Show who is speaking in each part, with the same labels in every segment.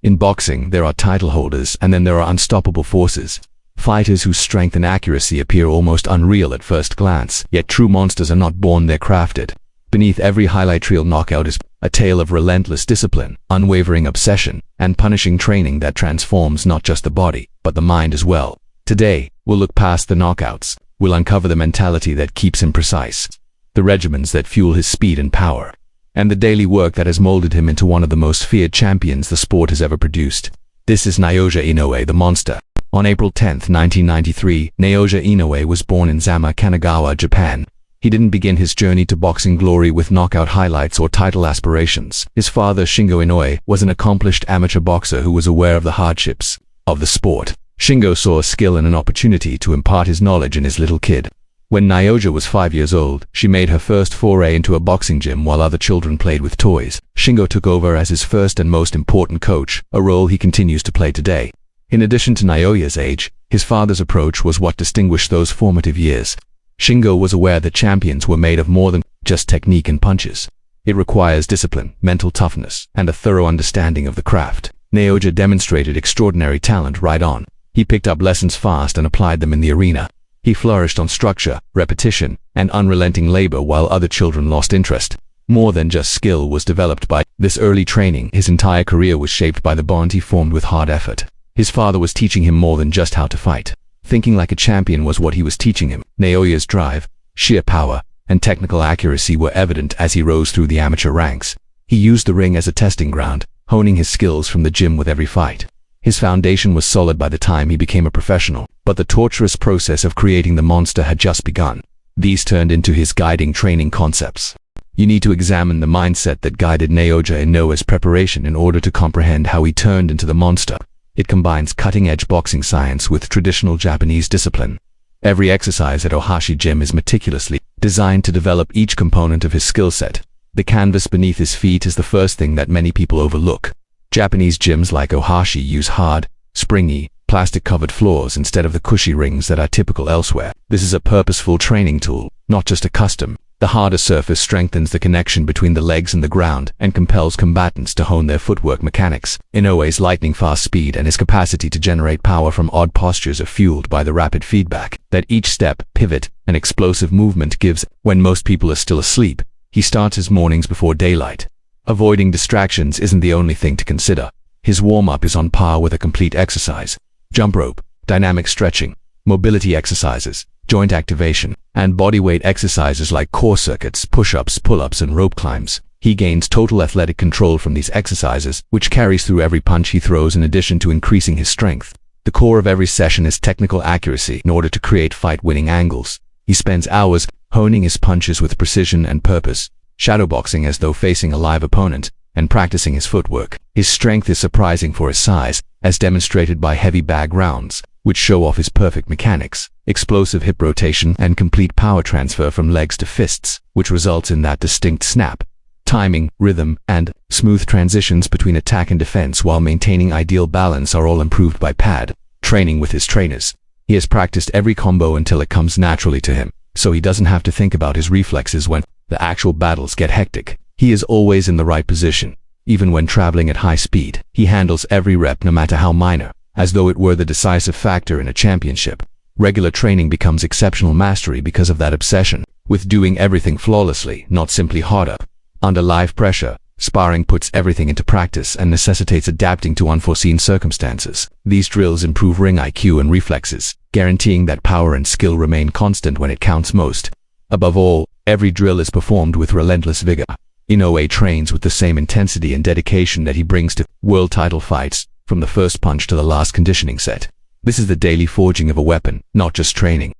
Speaker 1: In boxing, there are title holders and then there are unstoppable forces. Fighters whose strength and accuracy appear almost unreal at first glance, yet true monsters are not born, they're crafted. Beneath every highlight reel knockout is a tale of relentless discipline, unwavering obsession, and punishing training that transforms not just the body, but the mind as well. Today, we'll look past the knockouts. We'll uncover the mentality that keeps him precise, the regimens that fuel his speed and power, and the daily work that has molded him into one of the most feared champions the sport has ever produced. This is Naoya Inoue, the monster. On April 10, 1993, Naoya Inoue was born in Zama, Kanagawa, Japan. He didn't begin his journey to boxing glory with knockout highlights or title aspirations. His father, Shingo Inoue, was an accomplished amateur boxer who was aware of the hardships of the sport. Shingo saw a skill and an opportunity to impart his knowledge in his little kid. When Naoya was 5 years old, she made her first foray into a boxing gym while other children played with toys. Shingo took over as his first and most important coach, a role he continues to play today. In addition to Naoya's age, his father's approach was what distinguished those formative years. Shingo was aware that champions were made of more than just technique and punches. It requires discipline, mental toughness, and a thorough understanding of the craft. Naoya demonstrated extraordinary talent right on. He picked up lessons fast and applied them in the arena. He flourished on structure, repetition, and unrelenting labor while other children lost interest. More than just skill was developed by this early training. His entire career was shaped by the bond he formed with hard effort. His father was teaching him more than just how to fight. Thinking like a champion was what he was teaching him. Naoya's drive, sheer power, and technical accuracy were evident as he rose through the amateur ranks. He used the ring as a testing ground, honing his skills from the gym with every fight. His foundation was solid by the time he became a professional, but the torturous process of creating the monster had just begun. These turned into his guiding training concepts. You need to examine the mindset that guided Naoya Inoue's preparation in order to comprehend how he turned into the monster. It combines cutting-edge boxing science with traditional Japanese discipline. Every exercise at Ohashi Gym is meticulously designed to develop each component of his skill set. The canvas beneath his feet is the first thing that many people overlook. Japanese gyms like Ohashi use hard, springy, plastic-covered floors instead of the cushy rings that are typical elsewhere. This is a purposeful training tool, not just a custom. The harder surface strengthens the connection between the legs and the ground and compels combatants to hone their footwork mechanics. Inoue's lightning-fast speed and his capacity to generate power from odd postures are fueled by the rapid feedback that each step, pivot, and explosive movement gives. When most people are still asleep, he starts his mornings before daylight. Avoiding distractions isn't the only thing to consider. His warm-up is on par with a complete exercise. Jump rope, dynamic stretching, mobility exercises, joint activation, and bodyweight exercises like core circuits, push-ups, pull-ups, and rope climbs. He gains total athletic control from these exercises, which carries through every punch he throws in addition to increasing his strength. The core of every session is technical accuracy in order to create fight-winning angles. He spends hours honing his punches with precision and purpose, shadowboxing as though facing a live opponent, and practicing his footwork. His strength is surprising for his size, as demonstrated by heavy bag rounds, which show off his perfect mechanics, explosive hip rotation, and complete power transfer from legs to fists, which results in that distinct snap. Timing, rhythm, and smooth transitions between attack and defense while maintaining ideal balance are all improved by training with his trainers. He has practiced every combo until it comes naturally to him, so he doesn't have to think about his reflexes when the actual battles get hectic. He is always in the right position. Even when traveling at high speed, he handles every rep no matter how minor, as though it were the decisive factor in a championship. Regular training becomes exceptional mastery because of that obsession with doing everything flawlessly, not simply harder. Under live pressure, sparring puts everything into practice and necessitates adapting to unforeseen circumstances. These drills improve ring IQ and reflexes, guaranteeing that power and skill remain constant when it counts most. Above all, every drill is performed with relentless vigor. Inoue trains with the same intensity and dedication that he brings to world title fights, from the first punch to the last conditioning set. This is the daily forging of a weapon, not just training.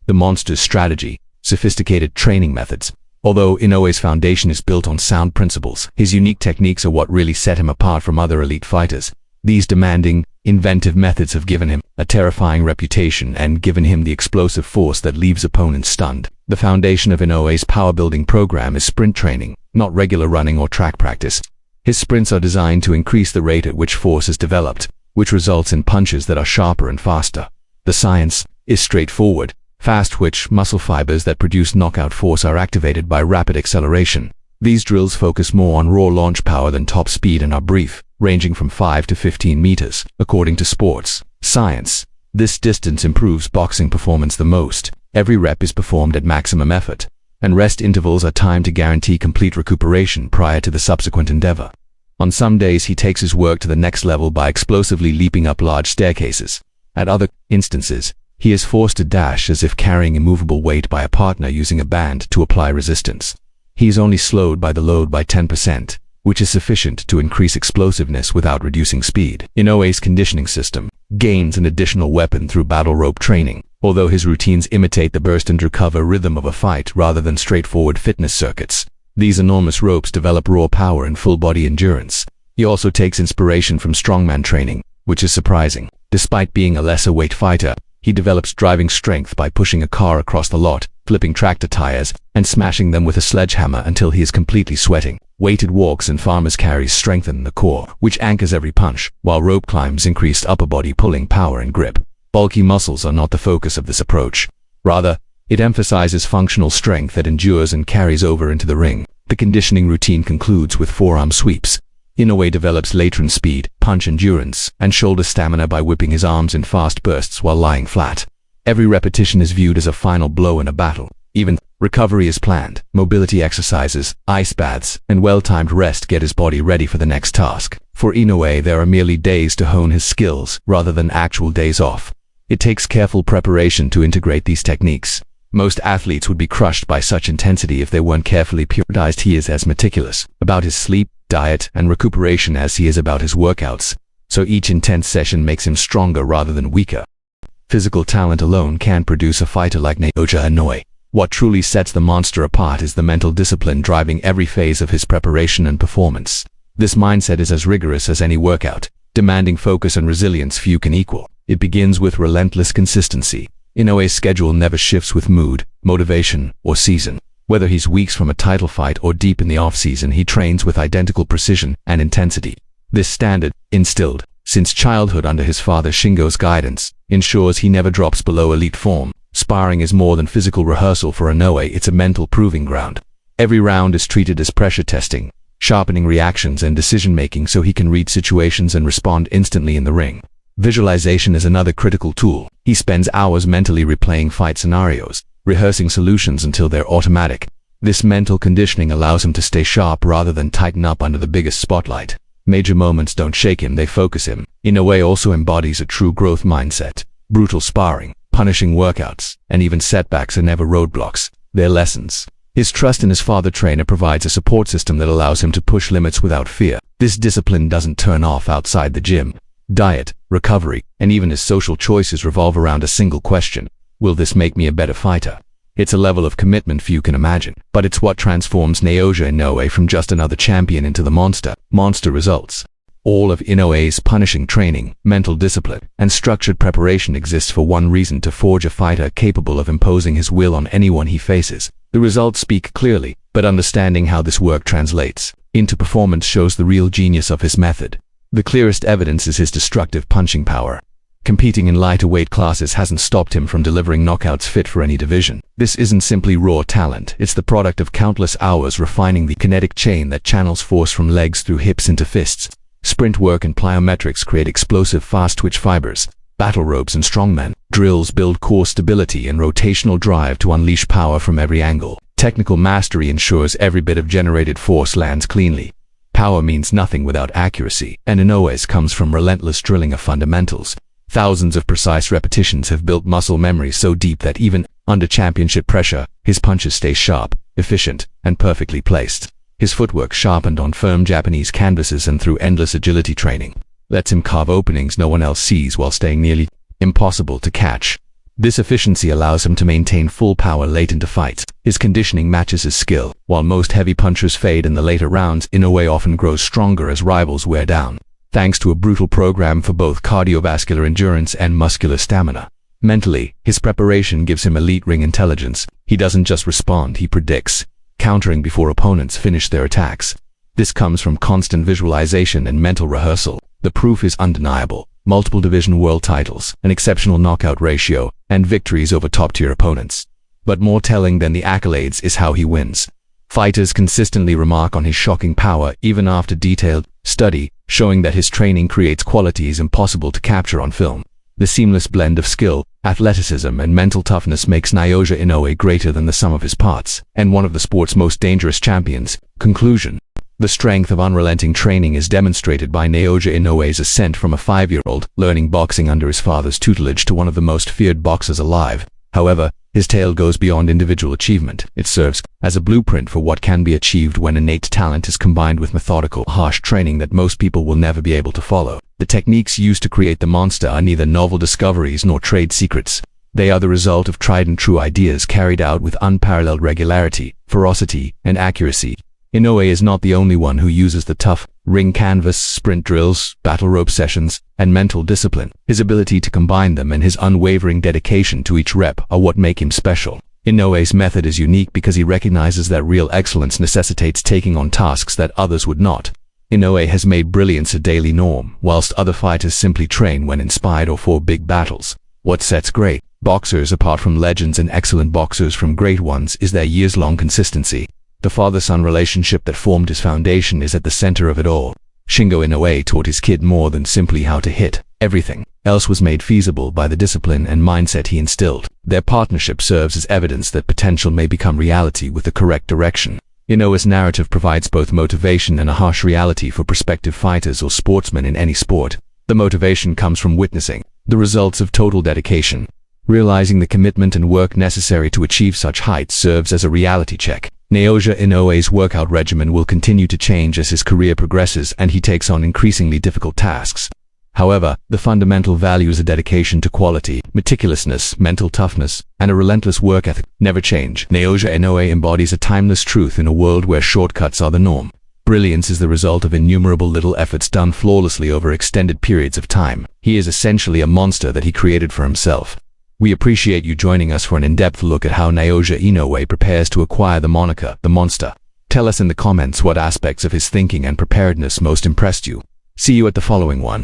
Speaker 1: The monster's strategy, sophisticated training methods. Although Inoue's foundation is built on sound principles, his unique techniques are what really set him apart from other elite fighters. These demanding, inventive methods have given him a terrifying reputation and given him the explosive force that leaves opponents stunned. The foundation of Inoue's power-building program is sprint training, not regular running or track practice. His sprints are designed to increase the rate at which force is developed, which results in punches that are sharper and faster. The science is straightforward. Fast-twitch muscle fibers that produce knockout force are activated by rapid acceleration. These drills focus more on raw launch power than top speed and are brief, ranging from 5 to 15 meters, according to sports science. This distance improves boxing performance the most. Every rep is performed at maximum effort, and rest intervals are timed to guarantee complete recuperation prior to the subsequent endeavor. On some days he takes his work to the next level by explosively leaping up large staircases. At other instances, he is forced to dash as if carrying immovable weight by a partner using a band to apply resistance. He is only slowed by the load by 10%, which is sufficient to increase explosiveness without reducing speed. Inoue's conditioning system gains an additional weapon through battle rope training, although his routines imitate the burst and recover rhythm of a fight rather than straightforward fitness circuits. These enormous ropes develop raw power and full-body endurance. He also takes inspiration from strongman training, which is surprising. Despite being a lesser-weight fighter, he develops driving strength by pushing a car across the lot, flipping tractor tires, and smashing them with a sledgehammer until he is completely sweating. Weighted walks and farmer's carries strengthen the core, which anchors every punch, while rope climbs increase upper body pulling power and grip. Bulky muscles are not the focus of this approach. Rather, it emphasizes functional strength that endures and carries over into the ring. The conditioning routine concludes with forearm sweeps. Inoue develops lateral speed, punch endurance, and shoulder stamina by whipping his arms in fast bursts while lying flat. Every repetition is viewed as a final blow in a battle. Even recovery is planned. Mobility exercises, ice baths, and well-timed rest get his body ready for the next task. For Inoue, there are merely days to hone his skills rather than actual days off. It takes careful preparation to integrate these techniques. Most athletes would be crushed by such intensity if they weren't carefully prioritized. He is as meticulous about his sleep, diet, and recuperation as he is about his workouts, so each intense session makes him stronger rather than weaker. Physical talent alone can't produce a fighter like Naoya Inoue. What truly sets the monster apart is the mental discipline driving every phase of his preparation and performance. This mindset is as rigorous as any workout, demanding focus and resilience few can equal. It begins with relentless consistency. Inoue's schedule never shifts with mood, motivation, or season. Whether he's weeks from a title fight or deep in the off-season, he trains with identical precision and intensity. This standard, instilled since childhood under his father Shingo's guidance, ensures he never drops below elite form. Sparring is more than physical rehearsal for Inoue, it's a mental proving ground. Every round is treated as pressure testing, sharpening reactions and decision-making so he can read situations and respond instantly in the ring. Visualization is another critical tool. He spends hours mentally replaying fight scenarios, rehearsing solutions until they're automatic. This mental conditioning allows him to stay sharp rather than tighten up under the biggest spotlight. Major moments don't shake him, they focus him. Inoue also embodies a true growth mindset. Brutal sparring, punishing workouts, and even setbacks are never roadblocks. They're lessons. His trust in his father trainer provides a support system that allows him to push limits without fear. This discipline doesn't turn off outside the gym. Diet, recovery, and even his social choices revolve around a single question: will this make me a better fighter? It's a level of commitment few can imagine, but it's what transforms Naoya Inoue from just another champion into the monster results. All of Inoue's punishing training, mental discipline, and structured preparation exists for one reason: to forge a fighter capable of imposing his will on anyone he faces. The results speak clearly, but understanding how this work translates into performance shows the real genius of his method. The clearest evidence is his destructive punching power. Competing in lighter weight classes hasn't stopped him from delivering knockouts fit for any division. This isn't simply raw talent, it's the product of countless hours refining the kinetic chain that channels force from legs through hips into fists. Sprint work and plyometrics create explosive fast-twitch fibers. Battle ropes and strongman drills build core stability and rotational drive to unleash power from every angle. Technical mastery ensures every bit of generated force lands cleanly. Power means nothing without accuracy, and Inoue's comes from relentless drilling of fundamentals. Thousands of precise repetitions have built muscle memory so deep that even under championship pressure, his punches stay sharp, efficient, and perfectly placed. His footwork, sharpened on firm Japanese canvases and through endless agility training, lets him carve openings no one else sees while staying nearly impossible to catch. This efficiency allows him to maintain full power late into fights. His conditioning matches his skill. While most heavy punchers fade in the later rounds, Inoue often grows stronger as rivals wear down, thanks to a brutal program for both cardiovascular endurance and muscular stamina. Mentally, his preparation gives him elite ring intelligence. He doesn't just respond, he predicts, countering before opponents finish their attacks. This comes from constant visualization and mental rehearsal. The proof is undeniable: multiple division world titles, an exceptional knockout ratio, and victories over top-tier opponents. But more telling than the accolades is how he wins. Fighters consistently remark on his shocking power even after detailed study, showing that his training creates qualities impossible to capture on film. The seamless blend of skill, athleticism, and mental toughness makes Naoya Inoue greater than the sum of his parts, and one of the sport's most dangerous champions. Conclusion. The strength of unrelenting training is demonstrated by Naoya Inoue's ascent from a 5-year-old, learning boxing under his father's tutelage, to one of the most feared boxers alive. However, his tale goes beyond individual achievement. It serves as a blueprint for what can be achieved when innate talent is combined with methodical, harsh training that most people will never be able to follow. The techniques used to create the monster are neither novel discoveries nor trade secrets. They are the result of tried and true ideas carried out with unparalleled regularity, ferocity, and accuracy. Inoue is not the only one who uses the tough ring canvas, sprint drills, battle rope sessions, and mental discipline. His ability to combine them and his unwavering dedication to each rep are what make him special. Inoue's method is unique because he recognizes that real excellence necessitates taking on tasks that others would not. Inoue has made brilliance a daily norm, whilst other fighters simply train when inspired or for big battles. What sets great boxers apart from legends and excellent boxers from great ones is their years-long consistency. The father-son relationship that formed his foundation is at the center of it all. Shingo Inoue taught his kid more than simply how to hit. Everything else was made feasible by the discipline and mindset he instilled. Their partnership serves as evidence that potential may become reality with the correct direction. Inoue's narrative provides both motivation and a harsh reality for prospective fighters or sportsmen in any sport. The motivation comes from witnessing the results of total dedication. Realizing the commitment and work necessary to achieve such heights serves as a reality check. Naoya Inoue's workout regimen will continue to change as his career progresses and he takes on increasingly difficult tasks. However, the fundamental value is a dedication to quality, meticulousness, mental toughness, and a relentless work ethic never change. Naoya Inoue embodies a timeless truth in a world where shortcuts are the norm. Brilliance is the result of innumerable little efforts done flawlessly over extended periods of time. He is essentially a monster that he created for himself. We appreciate you joining us for an in-depth look at how Naoya Inoue prepares to acquire the moniker, the Monster. Tell us in the comments what aspects of his thinking and preparedness most impressed you. See you at the following one.